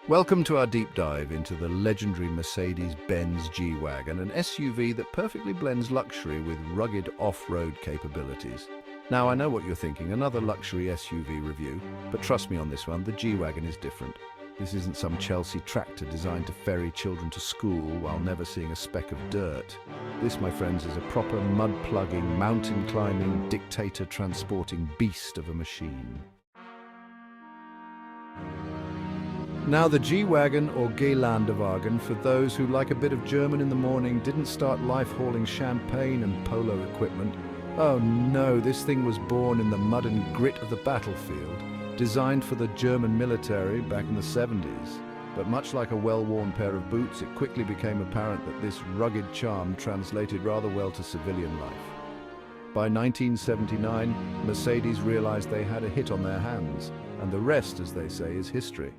Welcome to our deep dive into the legendary Mercedes-Benz G-Wagon, an SUV that perfectly blends luxury with rugged off-road capabilities. Now, I know what you're thinking, another luxury SUV review, but trust me on this one, the G-Wagon is different. This isn't some Chelsea tractor designed to ferry children to school while never seeing a speck of dirt. This, my friends, is a proper mud-plugging, mountain-climbing, dictator-transporting beast of a machine. Now, the G-Wagon, or Geländewagen, for those who, like a bit of German in the morning, didn't start life hauling champagne and polo equipment. Oh no, this thing was born in the mud and grit of the battlefield, designed for the German military back in the 70s. But much like a well-worn pair of boots, it quickly became apparent that this rugged charm translated rather well to civilian life. By 1979, Mercedes realized they had a hit on their hands, and the rest, as they say, is history.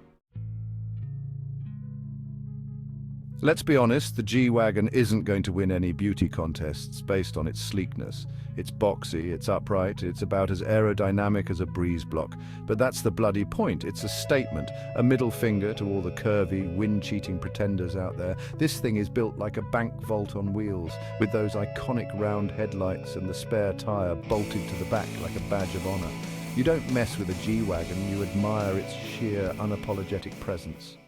Let's be honest, the G-Wagon isn't going to win any beauty contests based on its sleekness. It's boxy, it's upright, it's about as aerodynamic as a breeze block. But that's the bloody point. It's a statement, a middle finger to all the curvy, wind-cheating pretenders out there. This thing is built like a bank vault on wheels, with those iconic round headlights and the spare tire bolted to the back like a badge of honor. You don't mess with a G-Wagon, you admire its sheer, unapologetic presence.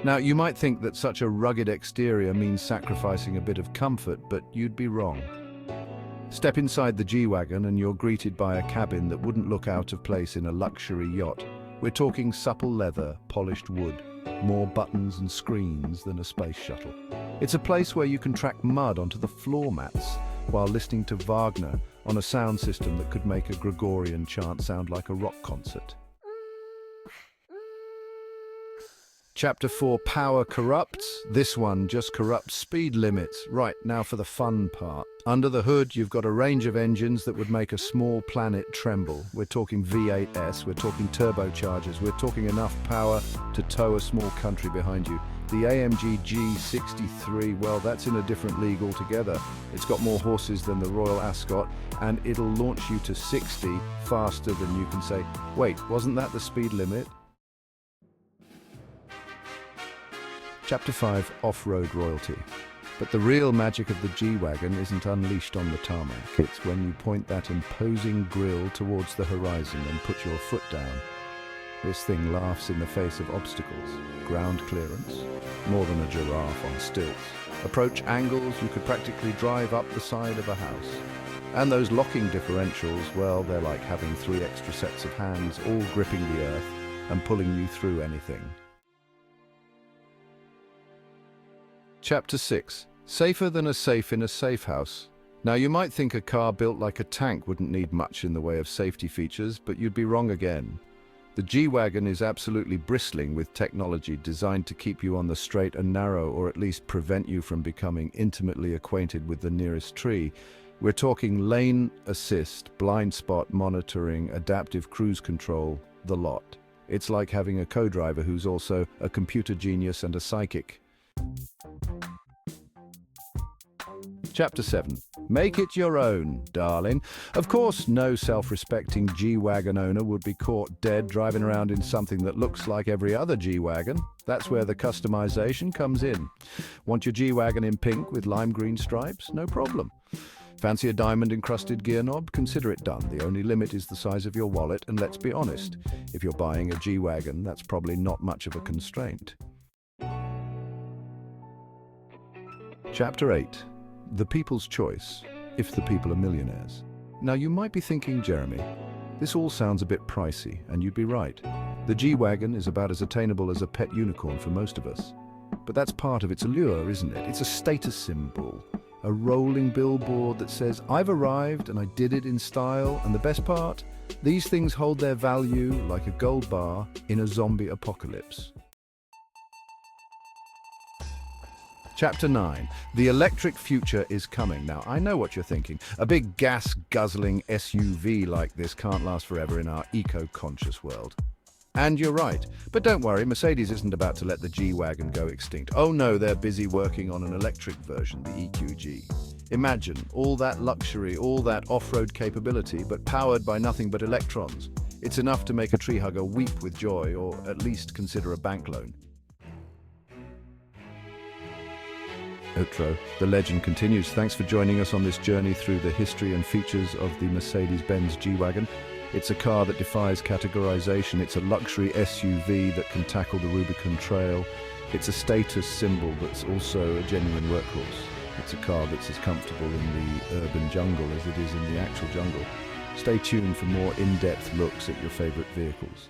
Now, you might think that such a rugged exterior means sacrificing a bit of comfort, but you'd be wrong. Step inside the G-Wagon and you're greeted by a cabin that wouldn't look out of place in a luxury yacht. We're talking supple leather, polished wood, more buttons and screens than a space shuttle. It's a place where you can track mud onto the floor mats while listening to Wagner on a sound system that could make a Gregorian chant sound like a rock concert. Chapter 4, Power Corrupts. This one just corrupts speed limits. Right, now for the fun part. Under the hood, you've got a range of engines that would make a small planet tremble. We're talking V8s, we're talking turbochargers, we're talking enough power to tow a small country behind you. The AMG G63, well, that's in a different league altogether. It's got more horses than the Royal Ascot, and it'll launch you to 60 faster than you can say, wait, wasn't that the speed limit? Chapter 5, Off-Road Royalty. But the real magic of the G-Wagon isn't unleashed on the tarmac. It's when you point that imposing grille towards the horizon and put your foot down. This thing laughs in the face of obstacles. Ground clearance, more than a giraffe on stilts. Approach angles, you could practically drive up the side of a house. And those locking differentials, well, they're like having 3 extra sets of hands, all gripping the earth and pulling you through anything. Chapter 6. Safer than a safe in a safe house. Now, you might think a car built like a tank wouldn't need much in the way of safety features, but you'd be wrong again. The G-Wagon is absolutely bristling with technology designed to keep you on the straight and narrow, or at least prevent you from becoming intimately acquainted with the nearest tree. We're talking lane assist, blind spot monitoring, adaptive cruise control, the lot. It's like having a co-driver who's also a computer genius and a psychic. Chapter 7. Make it your own, darling. Of course, no self-respecting G-Wagon owner would be caught dead driving around in something that looks like every other G-Wagon. That's where the customization comes in. Want your G-Wagon in pink with lime green stripes? No problem. Fancy a diamond-encrusted gear knob? Consider it done. The only limit is the size of your wallet, and let's be honest, if you're buying a G-Wagon, that's probably not much of a constraint. Chapter 8. The people's choice, if the people are millionaires. Now, you might be thinking, Jeremy, this all sounds a bit pricey, and you'd be right. The G-Wagon is about as attainable as a pet unicorn for most of us. But that's part of its allure, isn't it? It's a status symbol, a rolling billboard that says, I've arrived and I did it in style, and the best part, these things hold their value like a gold bar in a zombie apocalypse. Chapter 9. The electric future is coming. Now, I know what you're thinking. A big gas-guzzling SUV like this can't last forever in our eco-conscious world. And you're right. But don't worry, Mercedes isn't about to let the G-Wagon go extinct. Oh no, they're busy working on an electric version, the EQG. Imagine all that luxury, all that off-road capability, but powered by nothing but electrons. It's enough to make a tree hugger weep with joy, or at least consider a bank loan. Outro. The legend continues. Thanks for joining us on this journey through the history and features of the Mercedes-Benz G-Wagon. It's a car that defies categorization. It's a luxury SUV that can tackle the Rubicon Trail. It's a status symbol that's also a genuine workhorse. It's a car that's as comfortable in the urban jungle as it is in the actual jungle. Stay tuned for more in-depth looks at your favorite vehicles.